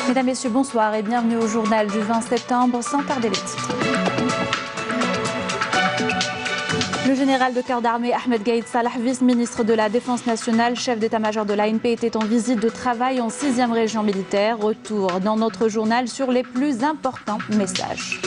Mesdames, Messieurs, bonsoir et bienvenue au journal du 20 septembre, sans tarder les titres. Le général de corps d'armée Ahmed Gaïd Salah, vice-ministre de la Défense nationale, chef d'état-major de l'ANP, était en visite de travail en 6e région militaire. Retour dans notre journal sur les plus importants messages.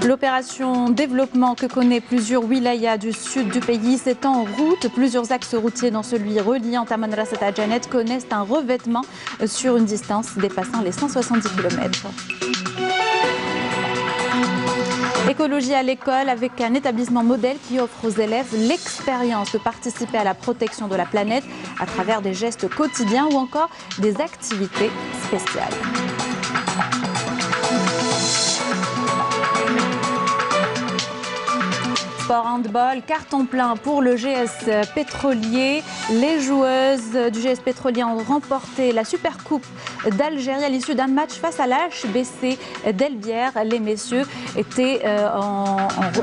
L'opération développement que connaît plusieurs wilayas du sud du pays s'est en route. Plusieurs axes routiers, dont celui reliant à Manrasat à Janet, connaissent un revêtement sur une distance dépassant les 170 km. Écologie à l'école, avec un établissement modèle qui offre aux élèves l'expérience de participer à la protection de la planète à travers des gestes quotidiens ou encore des activités spéciales. Sport handball, carton plein pour le GS Pétrolier. Les joueuses du GS Pétrolier ont remporté la Supercoupe d'Algérie à l'issue d'un match face à l'HBC d'Elbière. Les messieurs étaient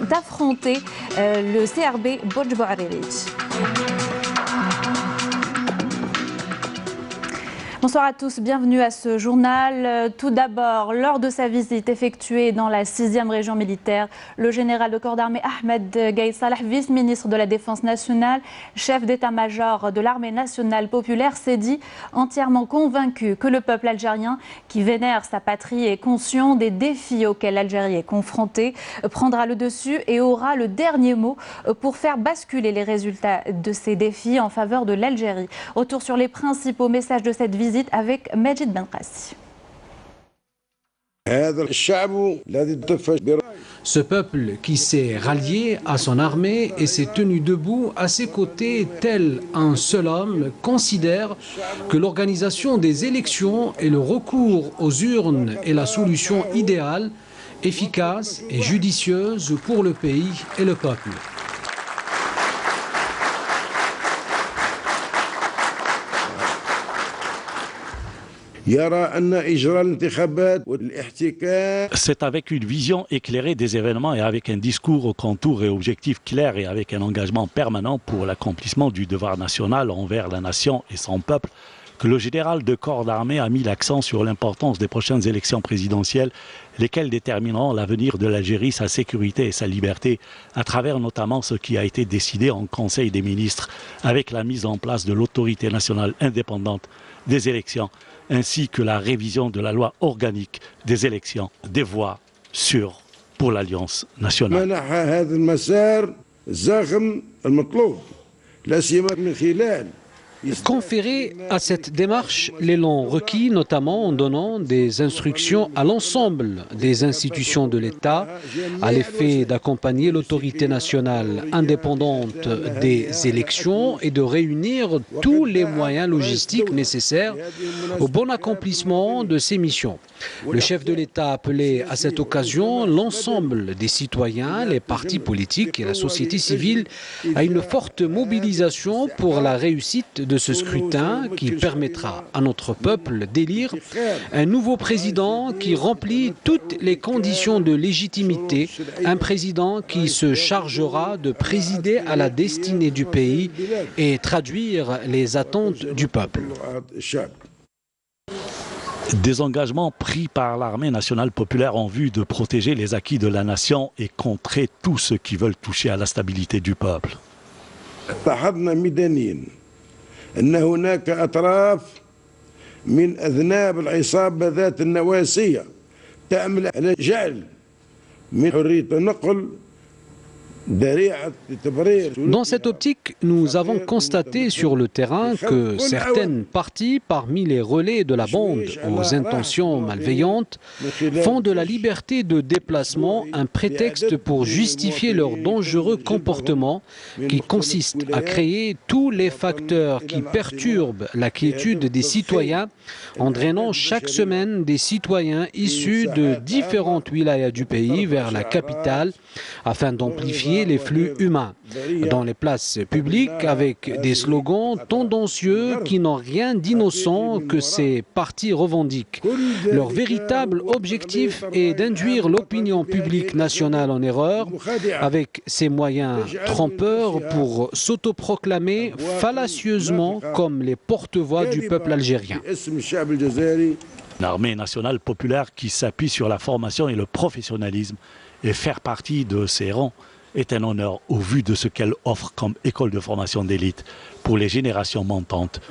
d'affronter le CRB Bodj Bouariri. Bonsoir à tous, bienvenue à ce journal. Tout d'abord, lors de sa visite effectuée dans la 6e région militaire, le général de corps d'armée Ahmed Gaïd Salah, vice-ministre de la Défense nationale, chef d'état-major de l'armée nationale populaire, s'est dit entièrement convaincu que le peuple algérien, qui vénère sa patrie, est conscient des défis auxquels l'Algérie est confrontée, prendra le dessus et aura le dernier mot pour faire basculer les résultats de ces défis en faveur de l'Algérie. Retour sur les principaux messages de cette visite avec Majid Benqassi. Ce peuple qui s'est rallié à son armée et s'est tenu debout à ses côtés tel un seul homme considère que l'organisation des élections et le recours aux urnes est la solution idéale, efficace et judicieuse pour le pays et le peuple. C'est avec une vision éclairée des événements et avec un discours au contour et objectif clair et avec un engagement permanent pour l'accomplissement du devoir national envers la nation et son peuple que le général de corps d'armée a mis l'accent sur l'importance des prochaines élections présidentielles, lesquelles détermineront l'avenir de l'Algérie, sa sécurité et sa liberté, à travers notamment ce qui a été décidé en Conseil des ministres avec la mise en place de l'autorité nationale indépendante des élections, ainsi que la révision de la loi organique des élections, des voix sûres pour l'Alliance nationale. Conférer à cette démarche l'élan requis, notamment en donnant des instructions à l'ensemble des institutions de l'État à l'effet d'accompagner l'autorité nationale indépendante des élections et de réunir tous les moyens logistiques nécessaires au bon accomplissement de ces missions. Le chef de l'État a appelé à cette occasion l'ensemble des citoyens, les partis politiques et la société civile à une forte mobilisation pour la réussite de ce scrutin qui permettra à notre peuple d'élire un nouveau président qui remplit toutes les conditions de légitimité, un président qui se chargera de présider à la destinée du pays et traduire les attentes du peuple. Des engagements pris par l'armée nationale populaire en vue de protéger les acquis de la nation et contrer tous ceux qui veulent toucher à la stabilité du peuple. أن هناك أطراف من أذناب العصابة ذات النواسية تعمل على جعل من حرية النقل. Dans cette optique, nous avons constaté sur le terrain que certaines parties parmi les relais de la bande aux intentions malveillantes font de la liberté de déplacement un prétexte pour justifier leur dangereux comportement qui consiste à créer tous les facteurs qui perturbent la quiétude des citoyens en drainant chaque semaine des citoyens issus de différentes wilayas du pays vers la capitale afin d'amplifier modifier les flux humains dans les places publiques avec des slogans tendancieux qui n'ont rien d'innocent que ces partis revendiquent. Leur véritable objectif est d'induire l'opinion publique nationale en erreur avec ces moyens trompeurs pour s'autoproclamer fallacieusement comme les porte-voix du peuple algérien. Une armée nationale populaire qui s'appuie sur la formation et le professionnalisme, et faire partie de ses rangs est un honneur au vu de ce qu'elle offre comme école de formation d'élite pour les générations montantes.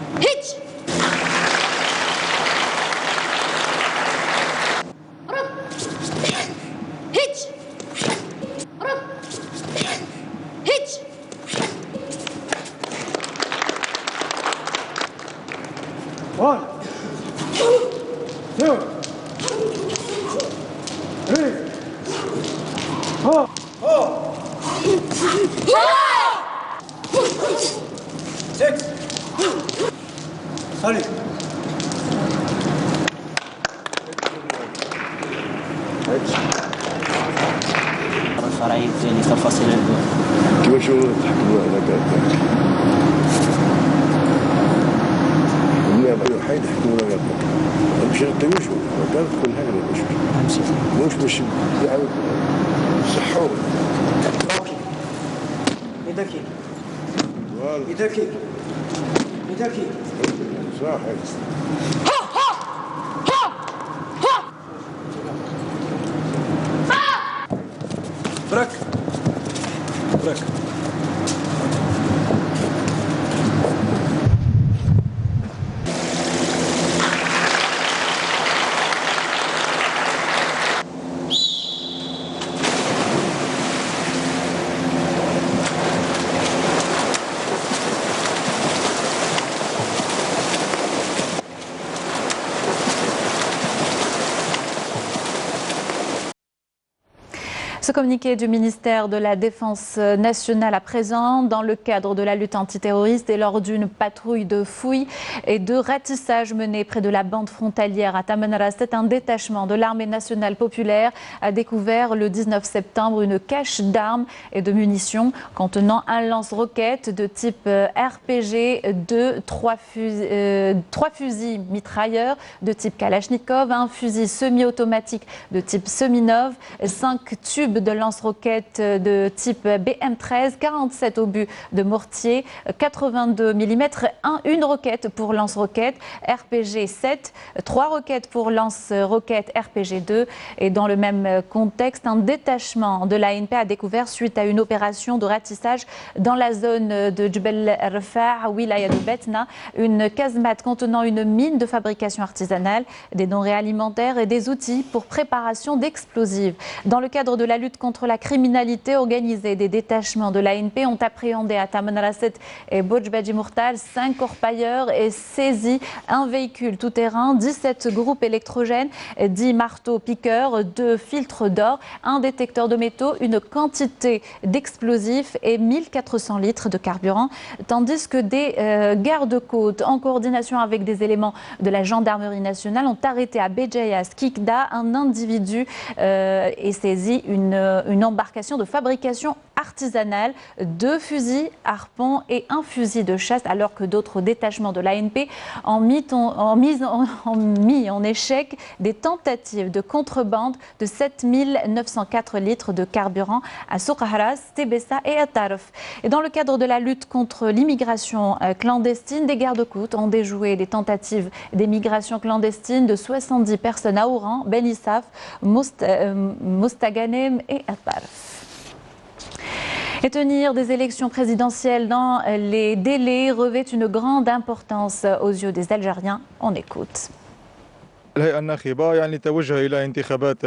Allez. الفرعي لتفاصيل الدور. كيفاش تحكموا على كذا؟ لا حيد يحكموا على كذا. مش تمشوا كذا تكون هكذا مش يعاود صحوا. يدكي. يدكي. يدكي. صح. برك برك Ce communiqué du ministère de la Défense nationale à présent, dans le cadre de la lutte antiterroriste et lors d'une patrouille de fouilles et de ratissage menée près de la bande frontalière à Tamanrasset, un détachement de l'armée nationale populaire a découvert le 19 septembre une cache d'armes et de munitions contenant un lance-roquettes de type RPG, trois fusils mitrailleurs de type Kalachnikov, un fusil semi-automatique de type Seminov, 5 tubes de lance-roquettes de type BM13, 47 obus de mortier, 82 mm, une roquette pour lance-roquette RPG 7, 3 roquettes pour lance-roquette RPG 2. Et dans le même contexte, un détachement de l'ANP a découvert, suite à une opération de ratissage dans la zone de Djebel Rafah, wilaya de Betna, une casemate contenant une mine de fabrication artisanale, des denrées alimentaires et des outils pour préparation d'explosifs. Dans le cadre de la lutte contre la criminalité organisée, des détachements de l'ANP ont appréhendé à Tamanrasset et Bojbaji Mourtal 5 orpailleurs et saisi un véhicule tout-terrain, 17 groupes électrogènes, 10 marteaux-piqueurs, 2 filtres d'or, un détecteur de métaux, une quantité d'explosifs et 1400 litres de carburant, tandis que des gardes-côtes en coordination avec des éléments de la gendarmerie nationale ont arrêté à Béjaïas, Kikda, un individu et saisi une embarcation de fabrication artisanale, 2 fusils, harpons et un fusil de chasse, alors que d'autres détachements de l'ANP ont mis en échec des tentatives de contrebande de 7904 litres de carburant à Soukharas, Tébessa et à Tarf. Et dans le cadre de la lutte contre l'immigration clandestine, des gardes-côtes ont déjoué des tentatives d'émigration clandestine de 70 personnes à Oran, Ben Issaf, Mostaganem et à Tarf. Et tenir des élections présidentielles dans les délais revêt une grande importance aux yeux des Algériens. On écoute. الهيئة الناخبة يعني توجه إلى انتخابات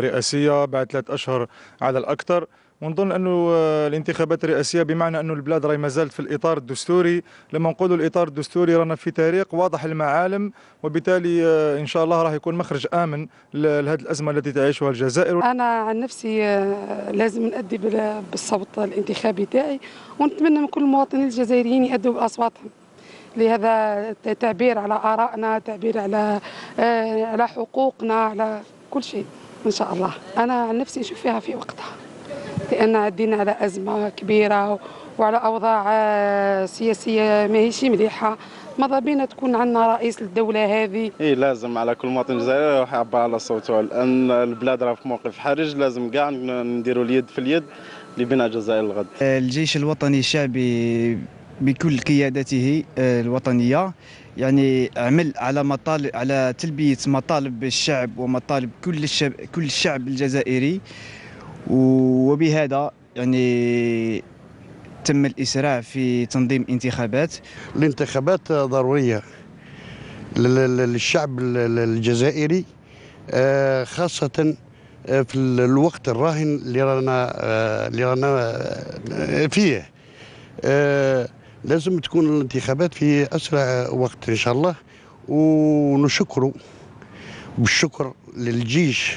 رئاسية بعد 3 أشهر على الأكثر، ونظن أنه الانتخابات الرئاسية بمعنى أنه البلاد راهي ما زالت في الإطار الدستوري. لما نقولوا الإطار الدستوري رانا في طريق واضح المعالم، وبالتالي إن شاء الله راح يكون مخرج آمن لهذه الأزمة التي تعيشها الجزائر. أنا عن نفسي لازم نأدي بالصوت الانتخابي تاعي، ونتمنى من كل المواطنين الجزائريين يأدوا بأصواتهم، لهذا تعبير على آرائنا، تعبير على حقوقنا، على كل شيء إن شاء الله. أنا عن نفسي نشوف فيها في وقتها. لأن عدينا على أزمة كبيرة وعلى أوضاع سياسية ماهيش مليحة. ماذا بينا تكون عندنا رئيس للدولة هذه. إيه لازم على كل مواطن جزائري يروح يعبر على صوته، لأن البلاد راه في موقف حرج، لازم كاع نديروا اليد في اليد لبناء الجزائر الغد. الجيش الوطني الشعبي بكل قيادته الوطنية يعني عمل على تلبية مطالب الشعب ومطالب كل الشعب الجزائري، وبهذا يعني تم الإسراع في تنظيم انتخابات. الانتخابات ضرورية للشعب الجزائري، خاصة في الوقت الراهن اللي رانا فيه. لازم تكون الانتخابات في أسرع وقت إن شاء الله، ونشكر بالشكر للجيش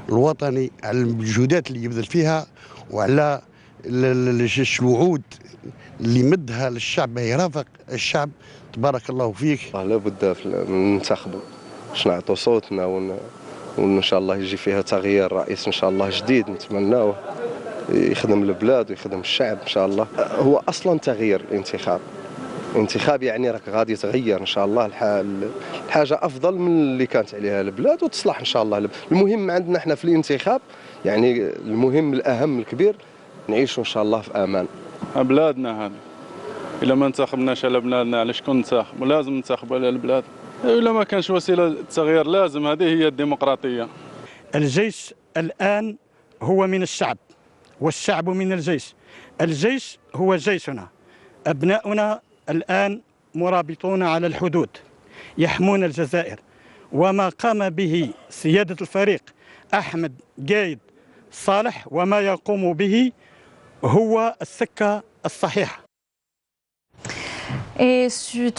الوطني على المجهودات اللي يبذل فيها وعلى الوعود اللي مدها للشعب يرافق الشعب. تبارك الله فيك. لابد ننتخبوا باش نعطوا صوتنا وان شاء الله يجي فيها تغيير، رئيس ان شاء الله جديد نتمناوه يخدم البلاد ويخدم الشعب ان شاء الله. هو اصلا تغيير الانتخاب يعني راك غادي تغير ان شاء الله الحاجه افضل من اللي كانت عليها البلاد وتصلح ان شاء الله. المهم عندنا احنا في الانتخاب يعني المهم الاهم الكبير نعيشوا ان شاء الله في امان. بلادنا هذه الا ما انتخبناش على بلادنا على شكون ننتخبوا؟ لازم ننتخبوا على البلاد. الا ما كانش وسيله التغيير لازم، هذه هي الديمقراطيه. الجيش الان هو من الشعب والشعب من الجيش. الجيش هو جيشنا، ابناؤنا الان مرابطون على الحدود يحمون الجزائر، وما قام به سياده الفريق احمد قايد صالح وما يقوم به هو السكه الصحيحه. Et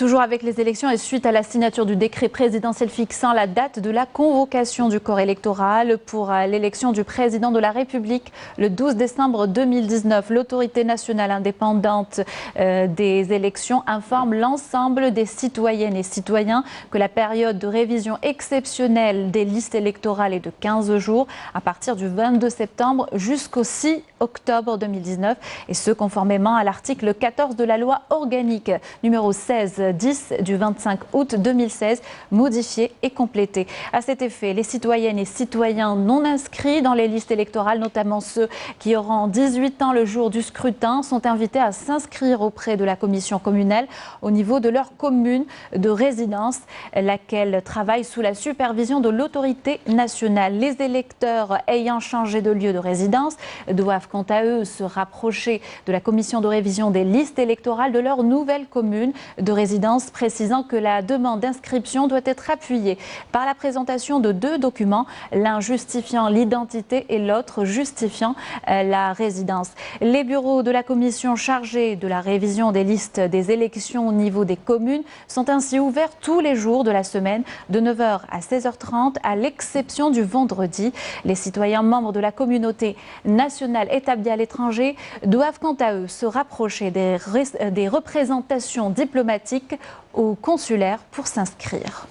toujours avec les élections et suite à la signature du décret présidentiel fixant la date de la convocation du corps électoral pour l'élection du président de la République le 12 décembre 2019, l'autorité nationale indépendante des élections informe l'ensemble des citoyennes et citoyens que la période de révision exceptionnelle des listes électorales est de 15 jours à partir du 22 septembre jusqu'au 6 octobre 2019 et ce conformément à l'article 14 de la loi organique numéro 16-10 du 25 août 2016, modifié et complété. À cet effet, les citoyennes et citoyens non inscrits dans les listes électorales, notamment ceux qui auront 18 ans le jour du scrutin, sont invités à s'inscrire auprès de la commission communale au niveau de leur commune de résidence, laquelle travaille sous la supervision de l'autorité nationale. Les électeurs ayant changé de lieu de résidence doivent quant à eux se rapprocher de la commission de révision des listes électorales de leur nouvelle commune de résidence, précisant que la demande d'inscription doit être appuyée par la présentation de 2 documents, l'un justifiant l'identité et l'autre justifiant la résidence. Les bureaux de la commission chargée de la révision des listes des élections au niveau des communes sont ainsi ouverts tous les jours de la semaine de 9h à 16h30 à l'exception du vendredi. Les citoyens membres de la communauté nationale établie à l'étranger doivent quant à eux se rapprocher des représentations diplomatiques ou consulaires pour s'inscrire.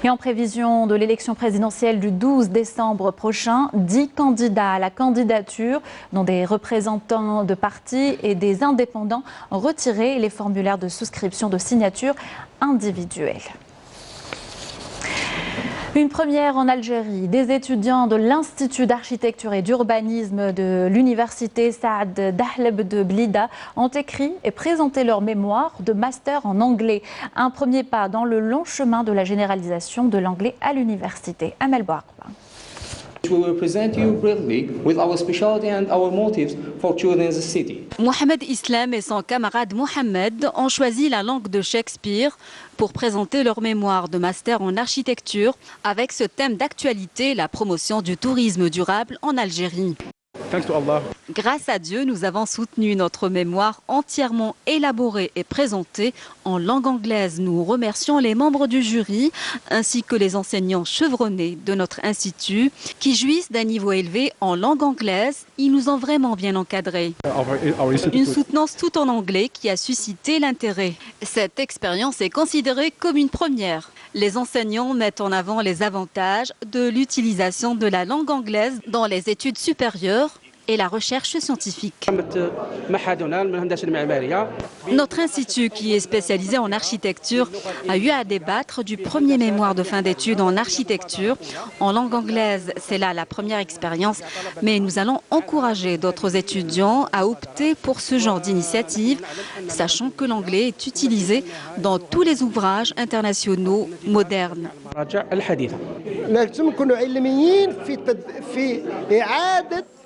Et en prévision de l'élection présidentielle du 12 décembre prochain, 10 candidats à la candidature, dont des représentants de partis et des indépendants, ont retiré les formulaires de souscription de signature individuelle. Une première en Algérie. Des étudiants de l'Institut d'architecture et d'urbanisme de l'université Saad Dahleb de Blida ont écrit et présenté leur mémoire de master en anglais. Un premier pas dans le long chemin de la généralisation de l'anglais à l'université. Amel Bouakba. We will present you briefly with our specialty and our motives for choosing the city. Mohamed Islam et son camarade Mohamed ont choisi la langue de Shakespeare pour présenter leur mémoire de master en architecture avec ce thème d'actualité, la promotion du tourisme durable en Algérie. Grâce à Dieu, nous avons soutenu notre mémoire entièrement élaborée et présentée en langue anglaise. Nous remercions les membres du jury ainsi que les enseignants chevronnés de notre institut qui jouissent d'un niveau élevé en langue anglaise. Ils nous ont vraiment bien encadrés. Une soutenance tout en anglais qui a suscité l'intérêt. Cette expérience est considérée comme une première. Les enseignants mettent en avant les avantages de l'utilisation de la langue anglaise dans les études supérieures et la recherche scientifique. Notre institut, qui est spécialisé en architecture, a eu à débattre du premier mémoire de fin d'études en architecture. En langue anglaise, c'est là la première expérience, mais nous allons encourager d'autres étudiants à opter pour ce genre d'initiative, sachant que l'anglais est utilisé dans tous les ouvrages internationaux modernes.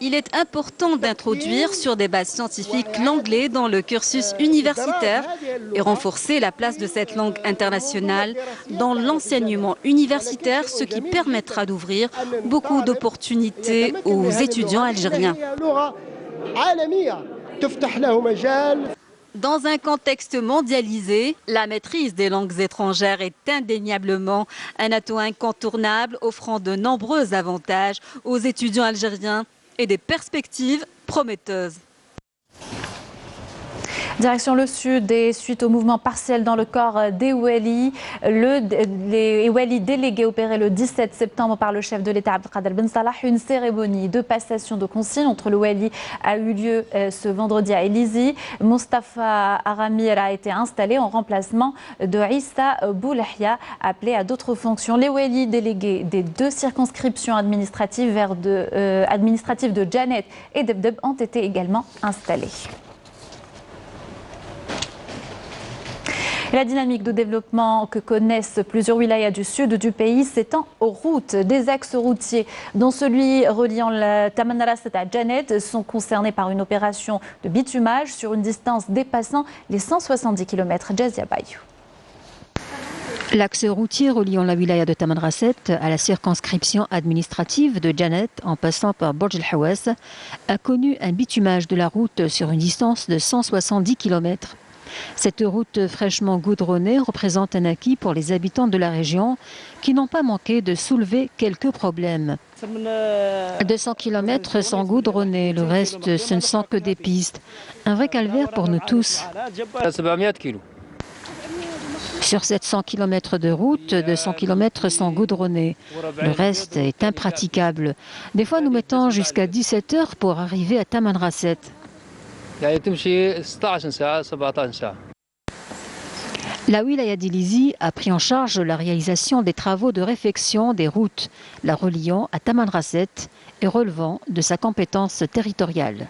Il est important d'introduire sur des bases scientifiques l'anglais dans le cursus universitaire et renforcer la place de cette langue internationale dans l'enseignement universitaire, ce qui permettra d'ouvrir beaucoup d'opportunités aux étudiants algériens. Dans un contexte mondialisé, la maîtrise des langues étrangères est indéniablement un atout incontournable, offrant de nombreux avantages aux étudiants algériens et des perspectives prometteuses. Direction le sud et suite au mouvement partiel dans le corps des Wali, les Wali délégués opérés le 17 septembre par le chef de l'État Abdelkader Ben Salah, une cérémonie de passation de consignes entre le Wali a eu lieu ce vendredi à Elizi. Mostafa Aramir a été installé en remplacement de Issa Boulahia, appelé à d'autres fonctions. Les Wali délégués des deux circonscriptions administratives de Janet et Debdeb ont été également installés. La dynamique de développement que connaissent plusieurs wilayas du sud du pays s'étend aux routes. Des axes routiers, dont celui reliant la Tamanrasset à Janet, sont concernés par une opération de bitumage sur une distance dépassant les 170 km. Jazia Bayou. L'axe routier reliant la wilaya de Tamanrasset à la circonscription administrative de Janet, en passant par Borj El Hawass, a connu un bitumage de la route sur une distance de 170 km. Cette route fraîchement goudronnée représente un acquis pour les habitants de la région qui n'ont pas manqué de soulever quelques problèmes. 200 km sont goudronnés, le reste ce ne sont que des pistes. Un vrai calvaire pour nous tous. Sur 700 km de route, 200 km sont goudronnés. Le reste est impraticable. Des fois, nous mettons jusqu'à 17 heures pour arriver à Tamanrasset. La wilaya d'Elizi a pris en charge la réalisation des travaux de réfection des routes, la reliant à Tamanrasset et relevant de sa compétence territoriale.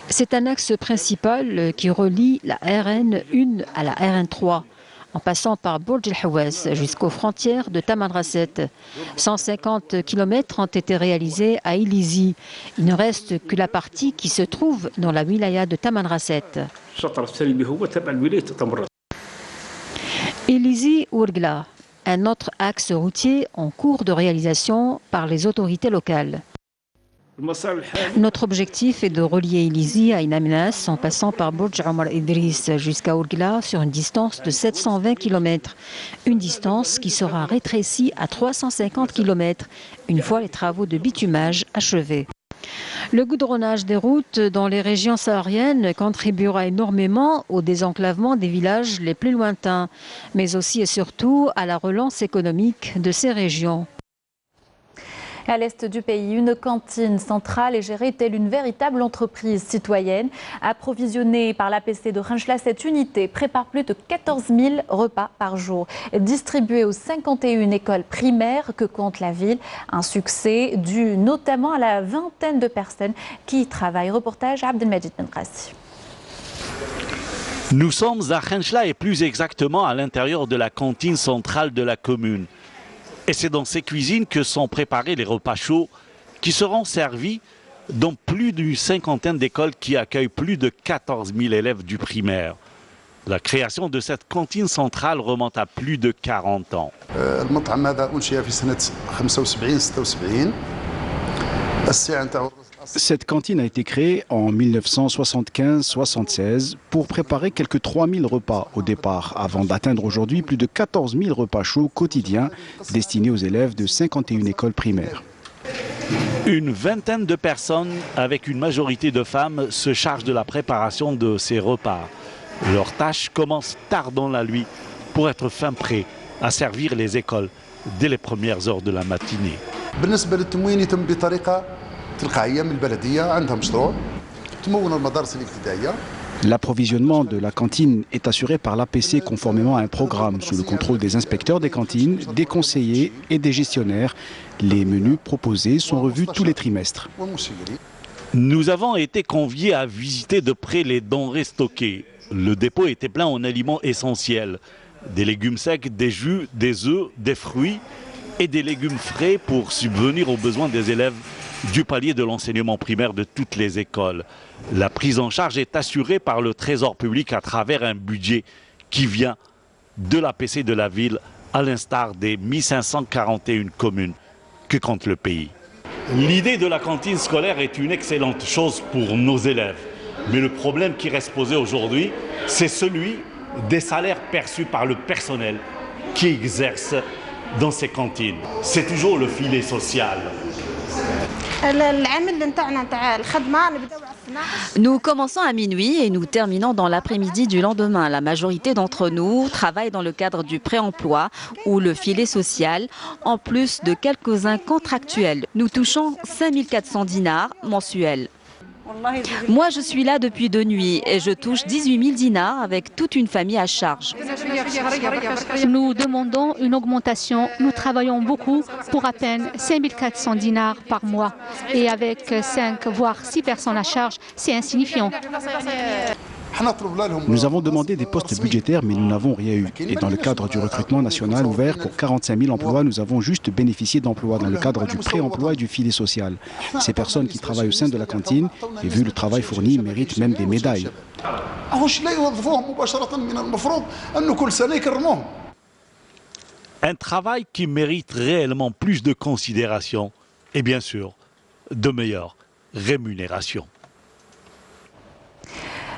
C'est un axe principal qui relie la RN1 à la RN3. En passant par Borj El Hawass jusqu'aux frontières de Tamanrasset. 150 km ont été réalisés à Elizi. Il ne reste que la partie qui se trouve dans la wilaya de Tamanrasset. Elizi-Ourgla, un autre axe routier en cours de réalisation par les autorités locales. Notre objectif est de relier Elizi à Inaminas en passant par Borj Omar Idriss jusqu'à Ourgla sur une distance de 720 km. Une distance qui sera rétrécie à 350 km une fois les travaux de bitumage achevés. Le goudronnage des routes dans les régions sahariennes contribuera énormément au désenclavement des villages les plus lointains, mais aussi et surtout à la relance économique de ces régions. À l'est du pays, une cantine centrale est gérée telle une véritable entreprise citoyenne. Approvisionnée par l'APC de Renchla, cette unité prépare plus de 14 000 repas par jour, distribués aux 51 écoles primaires que compte la ville. Un succès dû notamment à la vingtaine de personnes qui y travaillent. Reportage Abdelmajid Benkrassi. Nous sommes à Renchla et plus exactement à l'intérieur de la cantine centrale de la commune. Et c'est dans ces cuisines que sont préparés les repas chauds qui seront servis dans plus d'une cinquantaine d'écoles qui accueillent plus de 14 000 élèves du primaire. La création de cette cantine centrale remonte à plus de 40 ans. Cette cantine a été créée en 1975-76 pour préparer quelques 3000 repas au départ, avant d'atteindre aujourd'hui plus de 14 000 repas chauds quotidiens destinés aux élèves de 51 écoles primaires. Une vingtaine de personnes, avec une majorité de femmes, se chargent de la préparation de ces repas. Leur tâche commence tard dans la nuit pour être fin prêt à servir les écoles dès les premières heures de la matinée. بالنسبة للتموين يتم بطريقة تلقائية من البلدية عندها مشروع تمون المدارس الابتدائية. L'approvisionnement de la cantine est assuré par l'APC conformément à un programme sous le contrôle des inspecteurs des cantines, des conseillers et des gestionnaires. Les menus proposés sont revus tous les trimestres. Nous avons été conviés à visiter de près les denrées stockées. Le dépôt était plein en aliments essentiels. Des légumes secs, des jus, des œufs, des fruits et des légumes frais pour subvenir aux besoins des élèves du palier de l'enseignement primaire de toutes les écoles. La prise en charge est assurée par le Trésor public à travers un budget qui vient de l'APC de la ville, à l'instar des 1541 communes que compte le pays. L'idée de la cantine scolaire est une excellente chose pour nos élèves. Mais le problème qui reste posé aujourd'hui, c'est celui des salaires perçus par le personnel qui exerce dans ces cantines. C'est toujours le filet social. Nous commençons à minuit et nous terminons dans l'après-midi du lendemain. La majorité d'entre nous travaillent dans le cadre du pré-emploi ou le filet social, en plus de quelques-uns contractuels. Nous touchons 5400 dinars mensuels. Moi, je suis là depuis 2 nuits et je touche 18 000 dinars avec toute une famille à charge. Nous demandons une augmentation. Nous travaillons beaucoup pour à peine 5400 dinars par mois. Et avec 5 voire 6 personnes à charge, c'est insignifiant. Nous avons demandé des postes budgétaires, mais nous n'avons rien eu. Et dans le cadre du recrutement national ouvert pour 45 000 emplois, nous avons juste bénéficié d'emplois dans le cadre du pré-emploi et du filet social. Ces personnes qui travaillent au sein de la cantine, et vu le travail fourni, méritent même des médailles. Un travail qui mérite réellement plus de considération et bien sûr de meilleures rémunérations.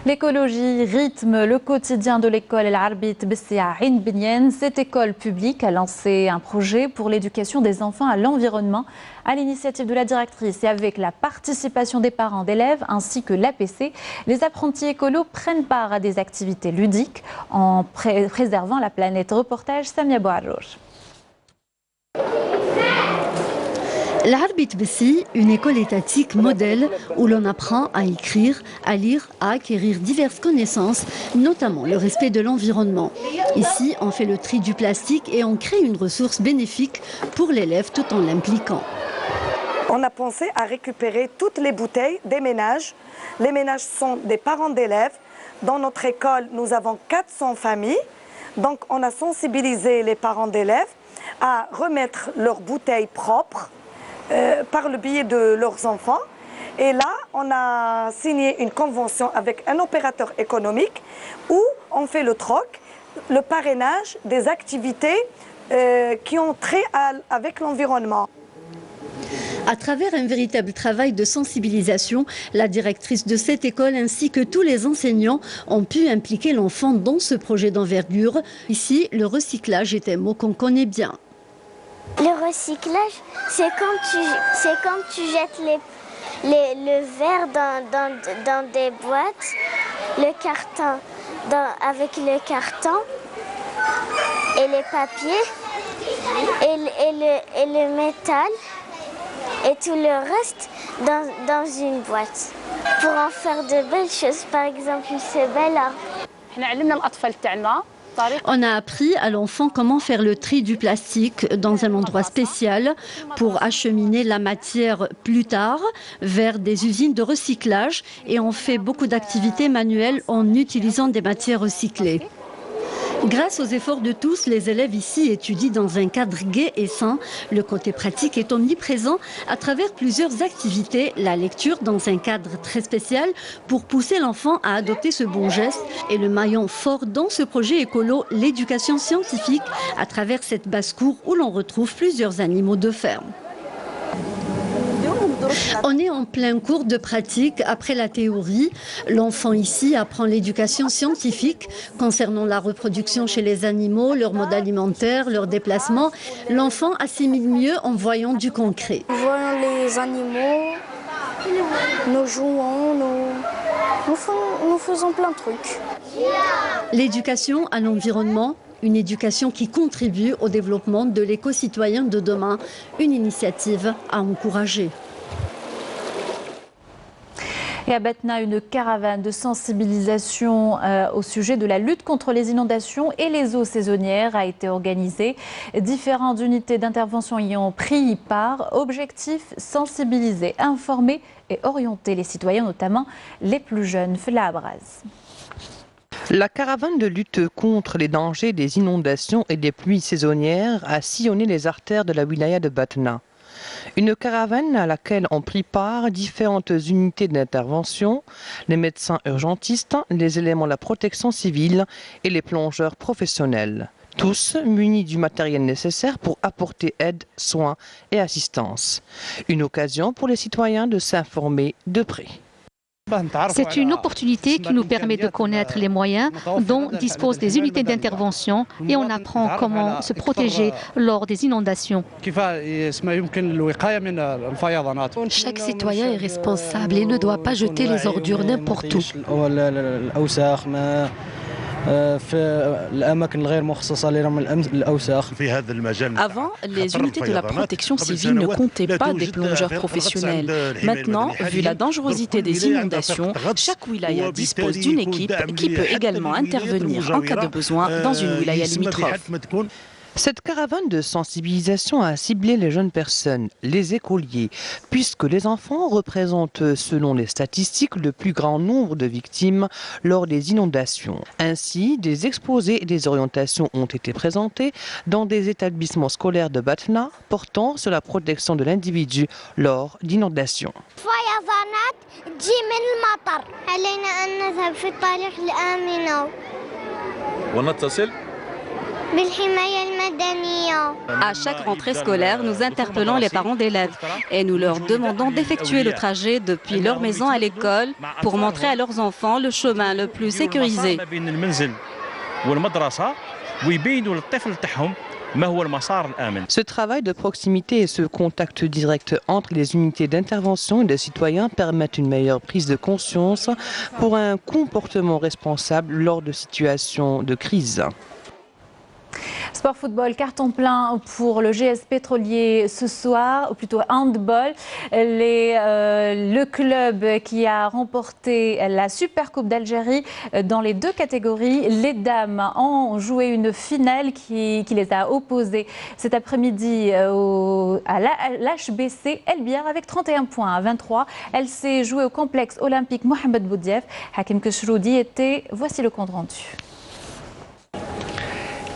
L'écologie rythme le quotidien de l'école El Arbit Bessi à Ain Bniane. Cette école publique a lancé un projet pour l'éducation des enfants à l'environnement à l'initiative de la directrice et avec la participation des parents d'élèves ainsi que l'APC. Les apprentis écolos prennent part à des activités ludiques en préservant la planète. Reportage Samia Bouarrouj. L'Arbit Bessi, une école étatique modèle où l'on apprend à écrire, à lire, à acquérir diverses connaissances, notamment le respect de l'environnement. Ici, on fait le tri du plastique et on crée une ressource bénéfique pour l'élève tout en l'impliquant. On a pensé à récupérer toutes les bouteilles des ménages. Les ménages sont des parents d'élèves. Dans notre école, nous avons 400 familles. Donc, on a sensibilisé les parents d'élèves à remettre leurs bouteilles propres par le biais de leurs enfants. Et là, on a signé une convention avec un opérateur économique où on fait le troc, le parrainage des activités qui ont trait avec l'environnement. À travers un véritable travail de sensibilisation, la directrice de cette école ainsi que tous les enseignants ont pu impliquer l'enfant dans ce projet d'envergure. Ici, le recyclage est un mot qu'on connaît bien. Le recyclage, c'est quand tu jettes le verre dans des boîtes, le carton avec le carton et les papiers et le métal et tout le reste dans une boîte pour en faire de belles choses, par exemple ce bel arbre. On a appris à l'enfant comment faire le tri du plastique dans un endroit spécial pour acheminer la matière plus tard vers des usines de recyclage et on fait beaucoup d'activités manuelles en utilisant des matières recyclées. Grâce aux efforts de tous, les élèves ici étudient dans un cadre gai et sain. Le côté pratique est omniprésent à travers plusieurs activités. La lecture dans un cadre très spécial pour pousser l'enfant à adopter ce bon geste. Et le maillon fort dans ce projet écolo, l'éducation scientifique à travers cette basse-cour où l'on retrouve plusieurs animaux de ferme. On est en plein cours de pratique après la théorie. L'enfant ici apprend l'éducation scientifique concernant la reproduction chez les animaux, leur mode alimentaire, leurs déplacements. L'enfant assimile mieux en voyant du concret. Nous voyons les animaux, nous jouons, nous faisons plein de trucs. L'éducation à l'environnement, une éducation qui contribue au développement de l'éco-citoyen de demain, une initiative à encourager. Et à Batna, une caravane de sensibilisation au sujet de la lutte contre les inondations et les eaux saisonnières a été organisée. Différentes unités d'intervention y ont pris part. Objectif, sensibiliser, informer et orienter les citoyens, notamment les plus jeunes. Fla Abraz. La caravane de lutte contre les dangers des inondations et des pluies saisonnières a sillonné les artères de la wilaya de Batna. Une caravane à laquelle ont pris part différentes unités d'intervention, les médecins urgentistes, les éléments de la protection civile et les plongeurs professionnels. Tous munis du matériel nécessaire pour apporter aide, soins et assistance. Une occasion pour les citoyens de s'informer de près. C'est une opportunité qui nous permet de connaître les moyens dont disposent des unités d'intervention et on apprend comment se protéger lors des inondations. Chaque citoyen est responsable et ne doit pas jeter les ordures n'importe où. Avant, les unités de la protection civile ne comptaient pas des plongeurs professionnels. Maintenant, vu la dangerosité des inondations, chaque wilaya dispose d'une équipe qui peut également intervenir en cas de besoin dans une wilaya limitrophe. Cette caravane de sensibilisation a ciblé les jeunes personnes, les écoliers, puisque les enfants représentent, selon les statistiques, le plus grand nombre de victimes lors des inondations. Ainsi, des exposés et des orientations ont été présentés dans des établissements scolaires de Batna portant sur la protection de l'individu lors d'inondations. À chaque rentrée scolaire, nous interpellons les parents d'élèves et nous leur demandons d'effectuer le trajet depuis leur maison à l'école pour montrer à leurs enfants le chemin le plus sécurisé. Ce travail de proximité et ce contact direct entre les unités d'intervention et les citoyens permettent une meilleure prise de conscience pour un comportement responsable lors de situations de crise. Sport football, carton plein pour le GS Pétrolier ce soir, ou plutôt handball. Le club qui a remporté la Super Coupe d'Algérie dans les deux catégories. Les dames ont joué une finale qui les a opposées cet après-midi à l'HBC El Biar avec 31 points à 23. Elle s'est jouée au complexe olympique Mohamed Boudiaf. Hakim Keshroudi était, voici le compte rendu.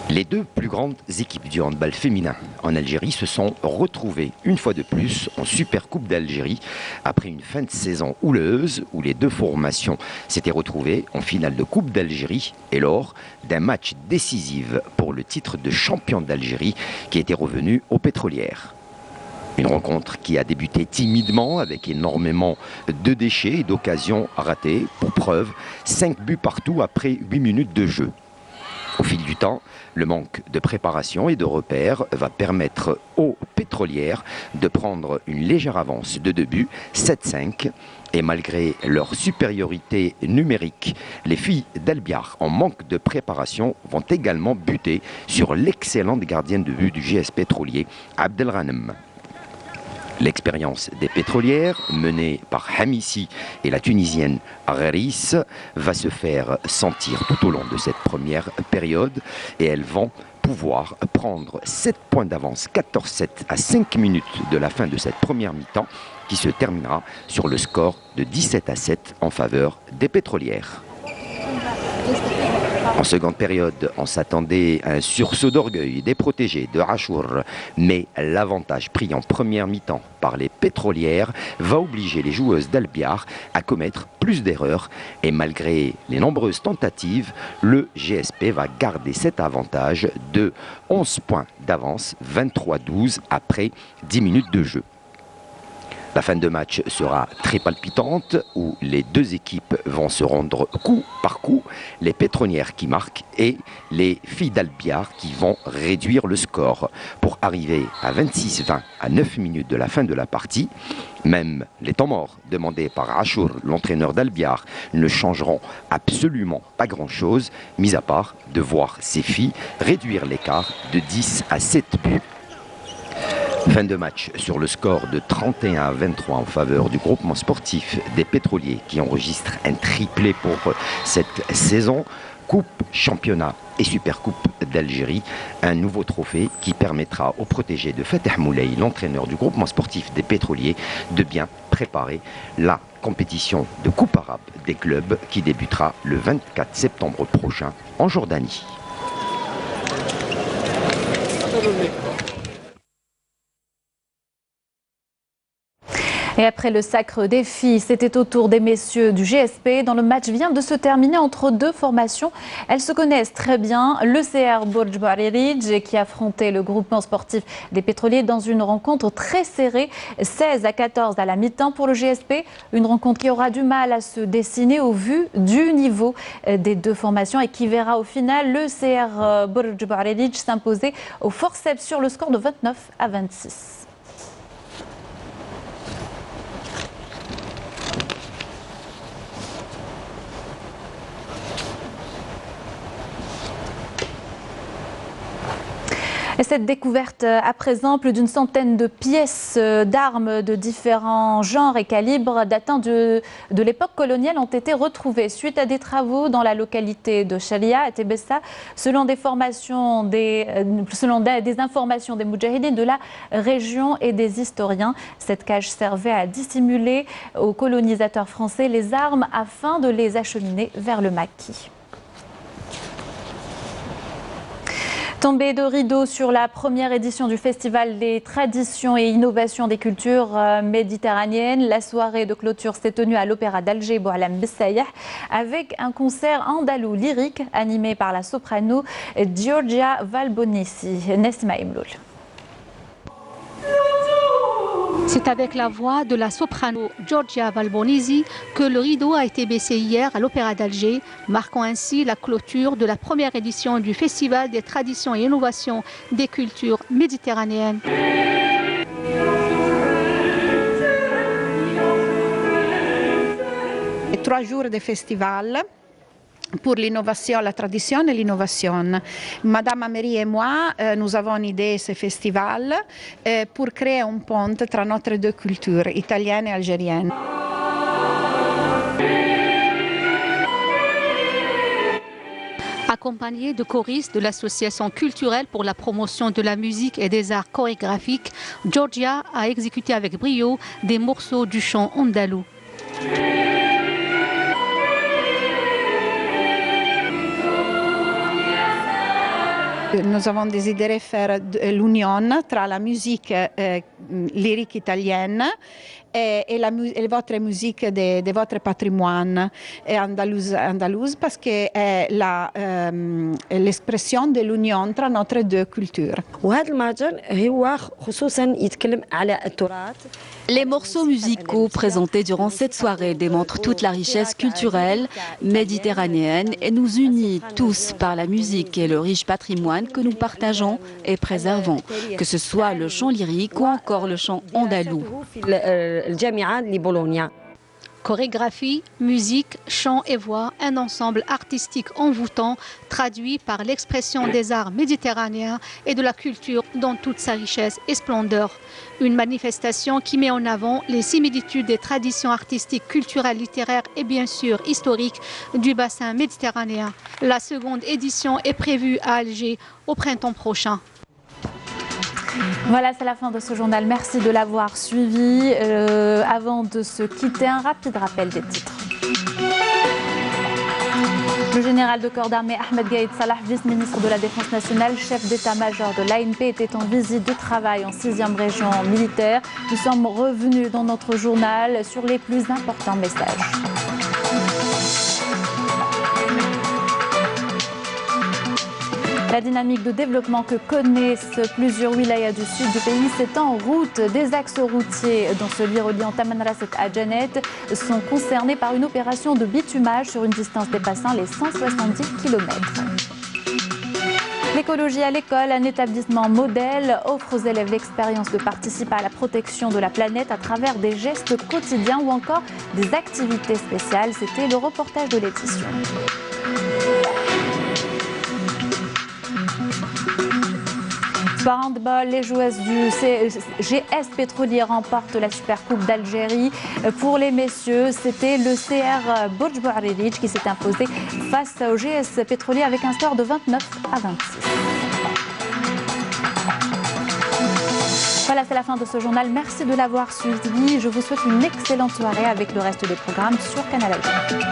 Les deux plus grandes équipes du handball féminin en Algérie se sont retrouvées une fois de plus en Super Coupe d'Algérie après une fin de saison houleuse où les deux formations s'étaient retrouvées en finale de Coupe d'Algérie et lors d'un match décisif pour le titre de champion d'Algérie qui était revenu aux pétrolières. Une rencontre qui a débuté timidement avec énormément de déchets et d'occasions ratées. Pour preuve, 5 buts partout après 8 minutes de jeu. Au fil du temps, le manque de préparation et de repères va permettre aux pétrolières de prendre une légère avance de 2 buts, 7-5. Et malgré leur supériorité numérique, les filles d'El Biar, en manque de préparation, vont également buter sur l'excellente gardienne de but du GS Pétrolier, Abdelghanem. L'expérience des pétrolières, menée par Hamissi et la Tunisienne Gharis, va se faire sentir tout au long de cette première période et elles vont pouvoir prendre 7 points d'avance, 14-7 à 5 minutes de la fin de cette première mi-temps qui se terminera sur le score de 17-7 en faveur des pétrolières. En seconde période, on s'attendait à un sursaut d'orgueil des protégés de Achour, mais l'avantage pris en première mi-temps par les pétrolières va obliger les joueuses d'El Biar à commettre plus d'erreurs et malgré les nombreuses tentatives, le GSP va garder cet avantage de 11 points d'avance, 23-12 après 10 minutes de jeu. La fin de match sera très palpitante où les deux équipes vont se rendre coup par coup. Les pétrolières qui marquent et les filles d'Albiar qui vont réduire le score pour arriver à 26-20 à 9 minutes de la fin de la partie. Même les temps morts demandés par Achour, l'entraîneur d'Albiar, ne changeront absolument pas grand-chose, mis à part de voir ces filles réduire l'écart de 10 à 7 buts. Fin de match sur le score de 31 à 23 en faveur du groupement sportif des pétroliers qui enregistre un triplé pour cette saison. Coupe, championnat et Supercoupe d'Algérie, un nouveau trophée qui permettra au protégé de Fateh Moulay, l'entraîneur du groupement sportif des pétroliers, de bien préparer la compétition de Coupe arabe des clubs qui débutera le 24 septembre prochain en Jordanie. Et après le sacre des filles, c'était au tour des messieurs du GSP. Dans le match vient de se terminer entre deux formations. Elles se connaissent très bien. Le CR Bourj Baririj qui affrontait le groupement sportif des pétroliers dans une rencontre très serrée, 16 à 14 à la mi-temps pour le GSP. Une rencontre qui aura du mal à se dessiner au vu du niveau des deux formations et qui verra au final le CR Bourj Baririj s'imposer au forceps sur le score de 29 à 26. Et cette découverte à présent, plus d'une centaine de pièces d'armes de différents genres et calibres datant de l'époque coloniale ont été retrouvées suite à des travaux dans la localité de Chalia à Tébessa, selon des informations des moudjahidines de la région et des historiens. Cette cage servait à dissimuler aux colonisateurs français les armes afin de les acheminer vers le maquis. Tombée de rideau sur la première édition du Festival des traditions et innovations des cultures méditerranéennes. La soirée de clôture s'est tenue à l'Opéra d'Alger Boualem Bessayah avec un concert andalou lyrique animé par la soprano Giorgia Valbonesi. Nesma Imloul. C'est avec la voix de la soprano Giorgia Valbonesi que le rideau a été baissé hier à l'Opéra d'Alger, marquant ainsi la clôture de la première édition du Festival des traditions et innovations des cultures méditerranéennes. 3 jours de festival pour l'innovation, la tradition et l'innovation. Madame Améry et moi, nous avons idée ce festival pour créer un pont entre notre deux cultures, italienne et algérienne. Accompagnée de choristes de l'Association culturelle pour la promotion de la musique et des arts chorégraphiques, Giorgia a exécuté avec brio des morceaux du chant andalou. Nous avons décidé de faire l'union entre la musique lyrique italienne et votre musique de votre patrimoine andalouse parce que c'est l'expression de l'union entre notre deux cultures. Les morceaux musicaux présentés durant cette soirée démontrent toute la richesse culturelle méditerranéenne et nous unit tous par la musique et le riche patrimoine que nous partageons et préservons, que ce soit le chant lyrique ou encore le chant andalou. Chorégraphie, musique, chant et voix, un ensemble artistique envoûtant traduit par l'expression des arts méditerranéens et de la culture dans toute sa richesse et splendeur. Une manifestation qui met en avant les similitudes des traditions artistiques, culturelles, littéraires et bien sûr historiques du bassin méditerranéen. La seconde édition est prévue à Alger au printemps prochain. Voilà, c'est la fin de ce journal. Merci de l'avoir suivi. Avant de se quitter, un rapide rappel des titres. Le général de corps d'armée Ahmed Gaïd Salah, vice-ministre de la Défense nationale, chef d'état-major de l'ANP, était en visite de travail en 6e région militaire. Nous sommes revenus dans notre journal sur les plus importants messages. La dynamique de développement que connaissent plusieurs wilayas du sud du pays, c'est en route. Des axes routiers, dont celui reliant Tamanrasset à Janet, sont concernés par une opération de bitumage sur une distance dépassant les 170 km. L'écologie à l'école, un établissement modèle, offre aux élèves l'expérience de participer à la protection de la planète à travers des gestes quotidiens ou encore des activités spéciales. C'était le reportage de l'édition. Par handball, les joueuses du GS Pétrolier remportent la Supercoupe d'Algérie. Pour les messieurs, c'était le CR Borj Bouariric qui s'est imposé face au GS Pétrolier avec un score de 29 à 26. Voilà, c'est la fin de ce journal. Merci de l'avoir suivi. Je vous souhaite une excellente soirée avec le reste des programmes sur Canal Algérie.